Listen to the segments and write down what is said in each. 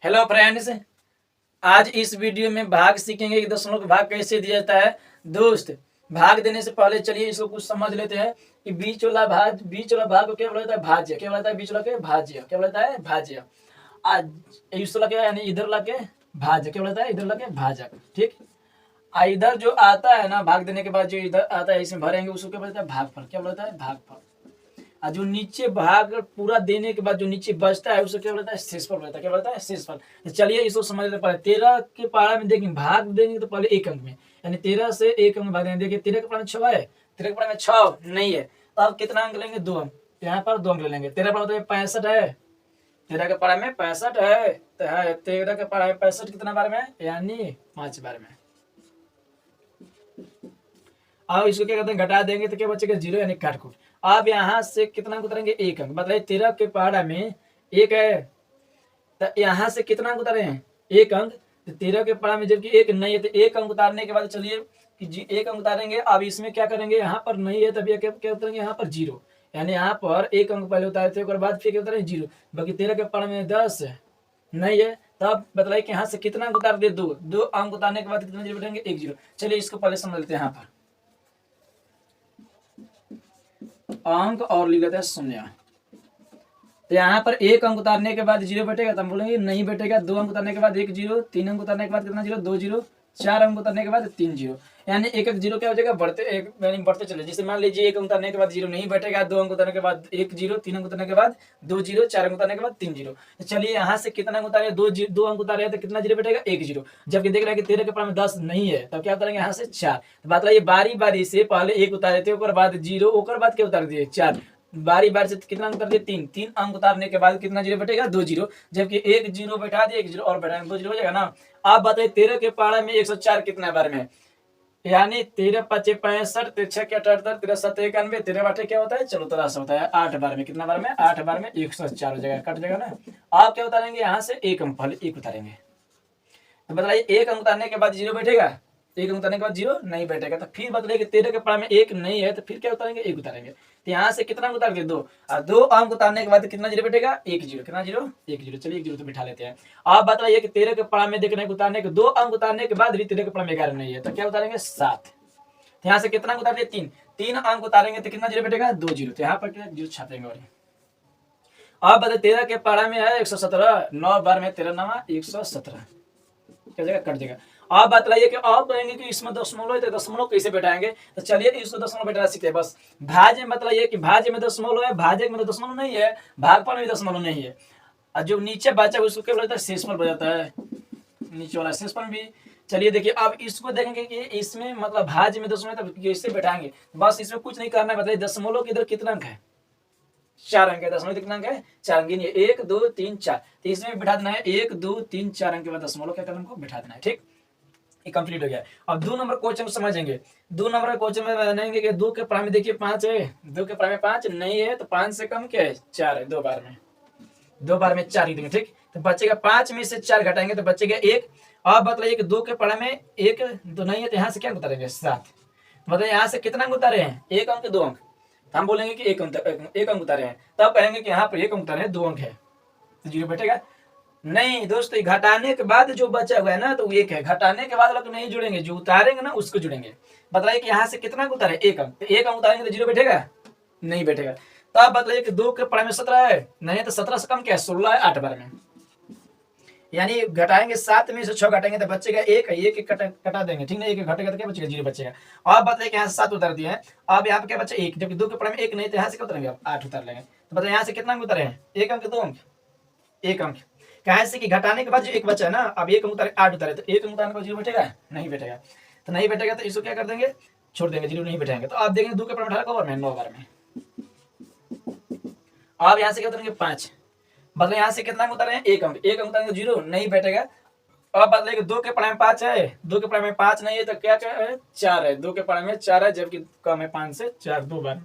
Hello friends, आज इस video में भाग सीखेंगे कि दशमलव का भाग कैसे दिया जाता है। दोस्त, भाग देने से पहले चलिए इसको कुछ समझ लेते हैं कि बीच वाला भाग को क्या बोला जाता है? भाज्य। क्या बोला जाता है? बीच वाला के भाज्य। क्या बोला जाता है? भाज्य। आज इस वाला क्या यानी इधर ला के भाज्य। क्या बोला जाता है? इधर ला के भाजक। ठीक। इधर जो आता है ना भाग देने के बाद जो इधर आता है इसमें भरेंगे उसको क्या बोलता है? भागफल। क्या बोलता है? भागफल। और जो नीचे भाग पूरा देने के बाद जो नीचे बचता है उसे क्या बोलता है? शेषफल बोलता है। क्या बोलता है? शेषफल। तो चलिए इसको समझ लेते पहले 13 के पारा में देखेंगे भाग देंगे तो पहले एक अंक में यानी 13 से एक अंक भाग देंगे। देखिए 13 के पारा में 6 है, 13 के पारा में 6 नहीं है तो आप कितना अंक लेंगे? 2 अंक। यहाँ पर 2 अंक ले लेंगे। 13 पारा में 65 है, 13 के पारा में 65 है तो है 13 के पारा में 65 कितना बार में यानी 5 बार में। अब इसको क्या कहते हैं? घटा देंगे तो क्या बचेगा? 0 यानी काटकुट। अब यहाँ से कितना अंक उतारेंगे? 1 अंक। मतलब 13 के पहाड़ा में 1 है तो यहाँ से कितना अंक उतारे हैं? 1 अंक। तो 13 के पहाड़ा में जबकि 1 नहीं है तो 1 अंक उतारने के बाद चलिए कि 1 अंक उतारेंगे। अब इसमें क्या करेंगे? यहाँ पर नहीं है तभी क्या उतारेंगे? यहाँ पर 0 यानी यहाँ पर 1 अंक पहले उतारे थे उसके बाद फिर क्या उतारे? 0। बाकी 13 के पहाड़ा में 10 नहीं है तब बताइए कि यहाँ से कितना अंक उतार दे? 2 अंक उतारने के बाद कितना 0 बैठेंगे? 1 0। चलिए इसको पहले समझ लेते हैं। यहाँ पर अंक और लिख लेते हैं 0। तो यहाँ पर 1 अंक उतारने के बाद 0 बैठेगा तो हम बोलेंगे नहीं बैठेगा। 2 अंक उतारने के बाद 1 0, 3 अंक उतारने के बाद कितना 0? 2 0, 4 अंक उतारने के बाद 3 0 यानी एक 0 क्या हो जाएगा? बढ़ते यानी बढ़ते चले। जैसे मान लीजिए 1 अंक उतारने के बाद 0 नहीं बैठेगा, 2 अंक उतारने के बाद 1 0, 3 अंक उतारने के बाद 2 0, 4 अंक उतारने के बाद 3 0। तो चलिए यहाँ से कितना अंक उतारे? 2 अंक उतारे तो कितना 0 बैठेगा? 1 0। जबकि देख रहे हैं कि 13 के पारा में 10 नहीं है तब क्या उतारेंगे? यहाँ से 4। तो बात रही बारी बारी से पहले 1 उतारे थे उसके बाद 0 उसके बाद क्या उतार दिए? 4। बारी बारी से कितना अंक उतार दिए? 3 अंक उतारने के बाद कितना 0 बैठेगा? 2 0। जबकि 1 0 बैठा दिए 1 0 और बैठा 2 0 हो जाएगा ना। आप बताइए 13 के पारा में 104 कितना बार में यानी 13 5 65, 6 के 78, 13 7 91, 13 8 क्या होता है? चलो 83 होता है। 8 बार में कितना बार में? 8 बार में 104 हो जाएगा, कट जाएगा ना। आप क्या उतारेंगे? यहाँ से 1 अंक पहले 1 उतारेंगे। तो बताइए 1 अंक उतारने के बाद 0 बैठेगा? 1 अंक उतारने के बाद 0 नहीं बैठेगा। तो फिर बताइए कि 13 के पारा में 1 नहीं है तो फिर क्या उतारेंगे? 1 उतारेंगे। तो यहाँ से कितना अंक उतार दिए? 2 और 2 अंक उतारने के बाद कितना 0 बैठेगा? 1 0। कितना 0? 1 0। चलिए 1 0 तो बिठा लेते हैं। आप बताइए कि 13 के पारा में देखने को उतारने के 2 अंक उतारने के बाद भी 13 के पारा में 11 नहीं है तो क्या उतारेंगे? 7। यहाँ से कितना उतार दिए? 3 अंक उतारेंगे तो कितना 0 बैठेगा? 2 0। तो यहाँ पर क्या 0 छापेंगे। और आप बताइए 13 के पारा में है 117, 9 बार में 13 9 117 क्या जगह कट जाएगा। आप बतलाइए कि आप कहेंगे कि इसमें दशमलव है तो दशमलव कैसे बैठाएंगे? तो चलिए इसको दशमलव बैठाना सीखते हैं। बस भाज्य में बताइए कि भाज्य में दशमलव है, भाजक में तो दशमलव नहीं है, भागफल में भी दशमलव नहीं है। और जो नीचे बचा उसको क्या बोलता है? शेषफल बजाता है। नीचे वाला शेषफल भी। चलिए देखिए अब इसको देखेंगे कि इसमें मतलब भाज्य में दशमलव तो कैसे बैठाएंगे। बस इसमें कुछ नहीं करना है। बताइए दशमलव के इधर कितना अंक है? 4 अंक है। दशमलव कितना अंक है? 4 अंक। 1 2 3 4। तो इसमें बिठा देना है 1 2 3 4 अंक के बाद दशमलव क्या करना हमको? बिठा देना है। ठीक, ये कंप्लीट हो गया। अब 2 नंबर क्वेश्चन समझेंगे। 2 नंबर के क्वेश्चन में बताएंगे कि 2 के पारा में देखिए 5 है, 2 के पारा में 5 नहीं है तो 5 से कम क्या है? 4 है। 2 बार में 4 ही देंगे। ठीक, तो बचेगा 5 में से 4 घटाएंगे तो बचेगा 1। अब बताइए कि 2 के पारा में 1 तो नहीं है तो यहाँ से क्या उतारेंगे? 7। मतलब यहाँ से कितना अंक उतारे हैं? 1 अंक 2 अंक। हम बोलेंगे कि 1 अंक उतारे हैं तब कहेंगे कि यहाँ पर 1 अंक उतारे हैं 2 अंक है तो 0 बैठेगा नहीं। दोस्तों घटाने के बाद जो बचा हुआ है ना तो 1 है। घटाने के बाद लोग नहीं जुड़ेंगे, जो उतारेंगे ना उसको जुड़ेंगे। बताइए कि यहाँ से कितना अंक उतारे? 1 अंक। तो 1 अंक उतारेंगे तो 0 बैठेगा? नहीं बैठेगा। तो आप बताइए कि 2 के पारा में 17 है नहीं तो 17 से कम क्या है? 16 है। 8 बार में यानी घटाएंगे 7 में से 6 घटाएंगे तो बचेगा 1 है। 1 कटा देंगे। ठीक ना, 1 घटेगा तो क्या बचेगा? 0 बचेगा। अब बताइए कि यहाँ से 7 उतार दिए हैं। अब यहाँ पे क्या बचा? 1। जबकि 2 के पारा में 1 नहीं तो यहाँ से क्या उतारेंगे? आप 8 उतार लेंगे। तो बताइए यहाँ से कितना अंक उतारे हैं? 1 अंक 2 अंक? 1 अंक। कहा से कि घटाने के बाद जो 1 बचा है ना, अब 1 अंक उतारे 8 उतारे तो 1 अंक उतारने के बाद 0 बैठेगा? नहीं बैठेगा। तो नहीं बैठेगा तो इसको क्या कर देंगे? छोड़ देंगे, 0 नहीं बैठेंगे। तो आप देखेंगे 2 के पारा में 18 बार में 9 बार में। अब यहाँ से क्या उतारेंगे? 5। मतलब यहाँ से कितना अंक उतारे हैं? 1 अंक। 1 अंक उतारेंगे 0 नहीं बैठेगा। अब बदलेंगे 2 के पारा में 5 है, 2 के पारा में 5 नहीं है तो क्या है? 4 है। 2 के पारा में 4 है जबकि कम है 5 से। 4 2 बार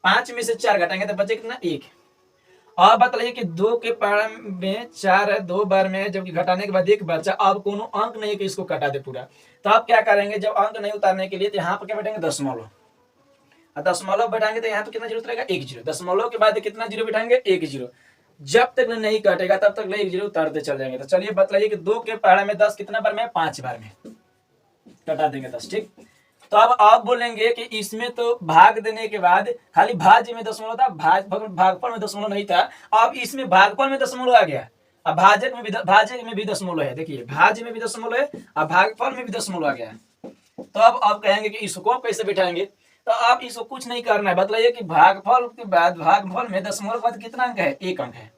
5 में से 4 घटाएंगे तो बचे कितना? 1। अब बताइए कि 2 के पारा में 4 है 2 बार में जबकि घटाने के बाद 1 बचा। अब कोनो अंक नहीं कि इसको कटा दे पूरा। तो आप क्या करेंगे? जब अंक नहीं उतारने के लिए तो यहाँ पर क्या बैठेंगे? दशमलव। दशमलव बैठाएंगे तो यहाँ पे कितना 0 उतरेगा? 1 0। दशमलव के बाद कितना 0 बैठाएंगे? 1 0। जब तक नहीं कटेगा तब तक एक जीरो उतारते चल जाएंगे। तो चलिए बतलाइए कि 2 के पहाड़ा में 10 कितना बार में? 5 बार में। कटा देंगे 10, ठीक। तो अब आप बोलेंगे कि इसमें तो भाग देने के बाद खाली भाज्य में दशमलव था, भागफल में दशमलव नहीं था। अब इसमें भागफल में दशमलव आ गया, अब भाज्य में भी दशमलव है। देखिए भाज्य में भी दशमलव है, अब भागफल में भी दशमलव आ गया। तो अब आप कहेंगे कि इसको कैसे बिठाएंगे? तो आप इसको कुछ नहीं करना है, बतलाइए कि भागफल के बाद भागफल में दशमलव के बाद कितना अंक है? 1 अंक है।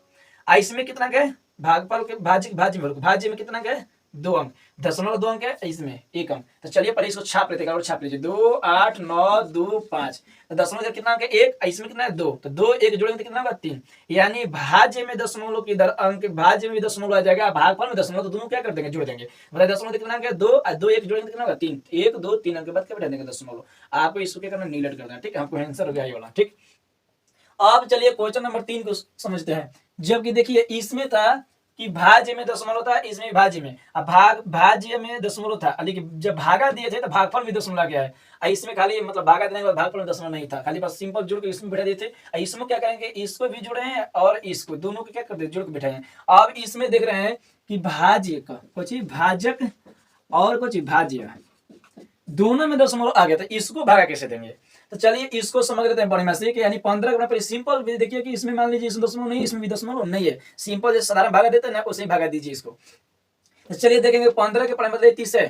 इसमें कितना अंक है? भागफल के भाज्य में कितना अंक है? 2 अंक। दशमलव 2 अंक है, इसमें 1 अंक। तो चलिए पहले इसको छाप लेते हैं, छाप लीजिए। 2 8 9 2 5। तो दशमलव कितना अंक है? 1। इसमें कितना है? 2। तो 2 1 जोड़ेंगे तो कितना होगा? 3। यानी भाज्य में दशमलव की दर अंक, भाज्य में भी दशमलव आ जाएगा, भागफल में दशमलव, तो दोनों क्या कर देंगे? जोड़ देंगे। मतलब दशमलव कितना अंक है? 2 और 2 1 जोड़ेंगे कितना होगा? 3। 1 2 3 अंक के बाद क्या बैठा देंगे? दशमलव। आपको इसको क्या करना? नीलट कर देना, ठीक है। हमको आंसर हो गया ये वाला, ठीक। अब चलिए क्वेश्चन नंबर 3 को समझते हैं। जबकि देखिए इसमें था कि भाज्य में दशमलव था, इसमें भाज्य में, अब भाज्य में दशमलव था, लेकिन जब भागा दिए थे तो भागफल में दशमलव आ गया है। इसमें खाली मतलब भागा देने के बाद भागफल में दशमलव नहीं था, खाली बस सिंपल जोड़ के इसमें बैठा दिए थे। इसमें क्या करेंगे? इसको भी जोड़े हैं और इसको, दोनों को क्या करते हैं? जोड़ के बैठाए हैं। अब इसमें देख रहे हैं कि भाज्य का कुछ भाजक और कुछ भाज्य, दोनों में दशमलव आ गया, तो इसको भागा कैसे देंगे? तो चलिए इसको समझ लेते हैं बढ़िया से कि यानी 15 गुना, सिंपल देखिए कि इसमें मान लीजिए इसमें दशमलव नहीं, इसमें भी दशमलव नहीं है, सिंपल जैसे साधारण भागा देते हैं ना, उसे भागा दीजिए इसको। तो चलिए देखेंगे 15 के पढ़ाई मतलब 30 है।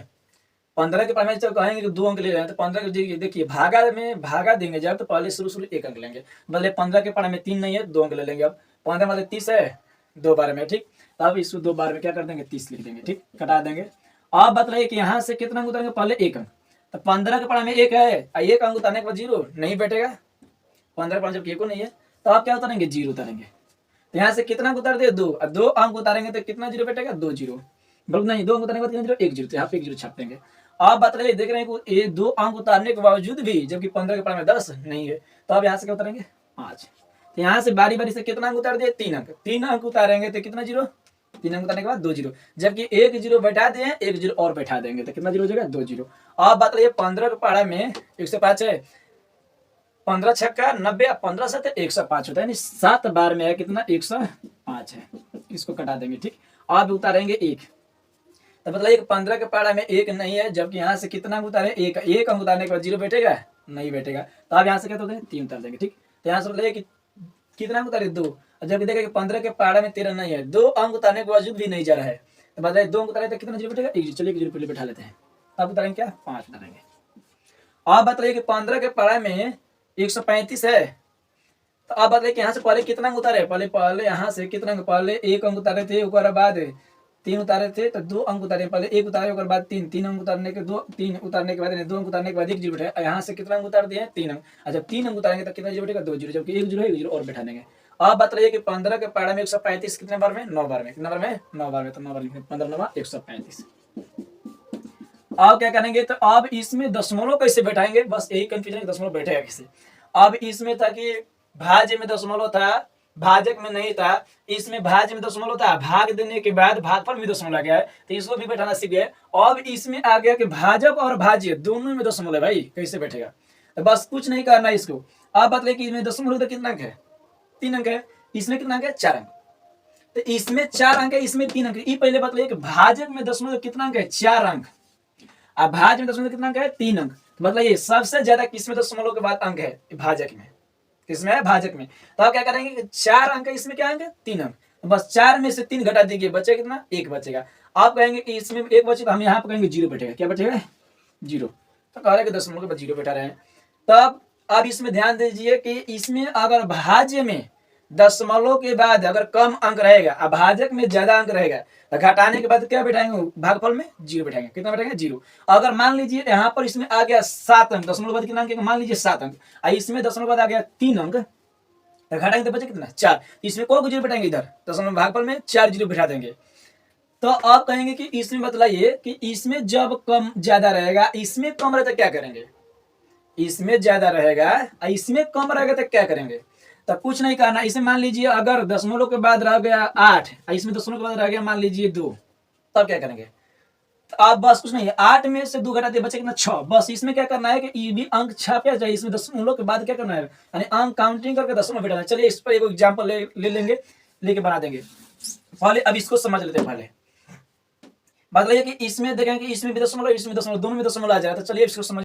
15 के पढ़ाई में कहेंगे कि 2 अंक ले रहे हैं, तो 15 के देखिए भागा में भागा देंगे जब, तो पहले शुरू 1 अंक लेंगे। मतलब 15 के पढ़ाई में 3 नहीं है, 2 अंक ले लेंगे। अब 15 मतलब 30 है 2 बार में, ठीक। तो अब इसको 2 बार में क्या कर देंगे? 30 लिख देंगे, ठीक, कटा देंगे। अब बताइए कि यहाँ से कितना अंक उतारेंगे? पहले 1 अंक। तो 15 के पढ़ाई में 1 है, 1 अंक उतारने के बाद 0 नहीं बैठेगा। 15 के जब 1 नहीं है तो आप क्या उतारेंगे? 0 उतारेंगे। तो यहाँ से कितना अंक उतार दिए? 2, और 2 अंक उतारेंगे तो कितना 0 बैठेगा? 2 0, बल्कि नहीं 2 अंक उतारने के बाद कितना 0? 1 0। तो यहाँ पे 1 0 छाप देंगे। आप बात रही देख रहे हैं कि ये 2 अंक उतारने के बावजूद भी जबकि 15 के पढ़ाई में 10 नहीं है, तो आप यहाँ से क्या उतारेंगे? 5। तो यहाँ से बारी बारी से कितना अंक उतार दिए? 3 अंक। 3 अंक उतारेंगे तो कितना 0? 3 अंक उतारने के बाद 2 0, जबकि 1 0 बैठा दिए, 1 0 और बैठा देंगे तो कितना 0 हो जाएगा? 2 0। अब बात रही 15 के पढ़ाई में 105 है, 15 छक्का 90, 15 से 105 होता है, यानी 7 बार में है कितना? 105 है। इसको कटा देंगे, ठीक। अब उतारेंगे 1, तो मतलब 15 के पढ़ाई में 1 नहीं है, जबकि यहाँ से कितना अंक उतारे? 1 अंक उतारने के बाद 0 बैठेगा? नहीं बैठेगा। तो आप यहाँ से क्या होते हैं? 3 उतार देंगे, ठीक। तो यहाँ से मतलब कि कितना अंक उतारे? 2। जबकि देखा कि 15 के पहाड़ा में 13 नहीं है, 2 अंक उतारने के बावजूद भी नहीं जा रहा है, तो बताइए 2 अंक उतारे तो कितना 0 बैठेगा? 1 0। चलिए 1 0 पहले बैठा लेते हैं, अब उतारेंगे क्या? 5 उतारेंगे। आप बताइए कि 15 के पहाड़ा में 135 है, तो आप बताइए कि यहाँ से पहले कितना अंक उतारे? पहले यहाँ से कितना अंक? पहले 1 अंक उतारे थे, उसके बाद 3 उतारे थे, तो 2 अंक उतारे, पहले 1 उतारे उसके बाद 3 अंक उतारने के 3 उतारने के बाद 2 अंक उतारने के बाद 1 0 बैठा। यहाँ से कितना अंक उतार दिए? 3 अंक। जब 3 अंक उतारेंगे तो कितना 0 बैठेगा? 2 0, जबकि 1 0 है, 1 0 और बैठा देंगे। आप बात रही है कि 15 के पहाड़ा में 135 कितने बार में? 9 बार में। कितने बार में? 9 बार में। तो 9 बार लिखेंगे, 15 9 135। अब क्या करेंगे? तो अब इसमें दशमलव कैसे बैठाएंगे? बस यही कंफ्यूजन, दशमलव बैठेगा कैसे? अब इसमें था कि भाज्य में दशमलव था, भाजक में नहीं था। इसमें भाज्य में दशमलव था, भाग देने के बाद भागफल में दशमलव आ गया है, तो इसको भी बैठाना सीख गए। अब इसमें आ गया कि भाजक और भाज्य दोनों में दशमलव है, भाई कैसे बैठेगा? तो बस कुछ नहीं करना इसको। आप बतले कि इसमें दशमलव तो कितना अंक है? 3 अंक है। इसमें कितना अंक है? 4 अंक। तो इसमें 4 अंक है, इसमें 3 अंक है। ये पहले बतले कि भाजक में दशमलव कितना अंक है? 4 अंक। अब भाज्य में दशमलव कितना अंक है? 3 अंक। मतलब ये सबसे ज्यादा किसमें दशमलव के बाद अंक है? भाजक में। किसमें है? भाजक में। तो आप क्या करेंगे? 4 अंक है, इसमें क्या अंक है? 3 अंक। बस 4 में से 3 घटा दीजिए, बचेगा कितना? 1 बचेगा। आप कहेंगे कि इसमें 1 बचे, तो हम यहाँ पे कहेंगे 0 बैठेगा। क्या बैठेगा? 0। तो कह रहे कि दशमलव के बाद 0 बैठा रहे हैं। तब अब इसमें ध्यान दीजिए कि इसमें अगर भाज्य में दशमलव के बाद अगर कम अंक रहेगा, अब भाजक में ज्यादा अंक रहेगा, तो घटाने के बाद क्या बैठाएंगे? भागफल में 0 बैठाएंगे। कितना बैठाएंगे? 0। अगर मान लीजिए यहाँ पर इसमें आ गया 7 अंक, दशमलव बाद कितना अंक? मान लीजिए 7 अंक, इसमें दशमलव बाद आ गया 3 अंक, तो घटाएंगे तो बचे कितना? 4। इसमें को 0 बैठाएंगे? इधर दशमलव भागफल में 4 0 बैठा देंगे। तो आप कहेंगे कि इसमें बतलाइए कि इसमें जब कम ज्यादा रहेगा, इसमें कम रहेगा तो क्या करेंगे? इसमें ज्यादा रहेगा, इसमें कम रहेगा तो क्या करेंगे? तो कुछ नहीं करना। इसमें मान लीजिए अगर दशमलव के बाद रह गया 8, इसमें दशमलव के बाद रह गया मान लीजिए 2, तब क्या करेंगे? तो आप बस कुछ नहीं है, 8 में से 2 घटाते बचे कितना? 6। बस इसमें क्या करना है कि ये भी अंक छापा जाए, इसमें दशमलव के बाद क्या करना है? यानी अंक काउंटिंग करके दशमलव बैठाना है। चलिए इस पर एक एग्जाम्पल ले लेंगे। लेके बना देंगे। पहले अब इसको समझ लेते हैं। पहले बात रही है कि इसमें देखें कि इसमें भी दशमलव, इसमें दशमलव, दोनों में दशमलव आ जाएगा। तो चलिए इसको समझ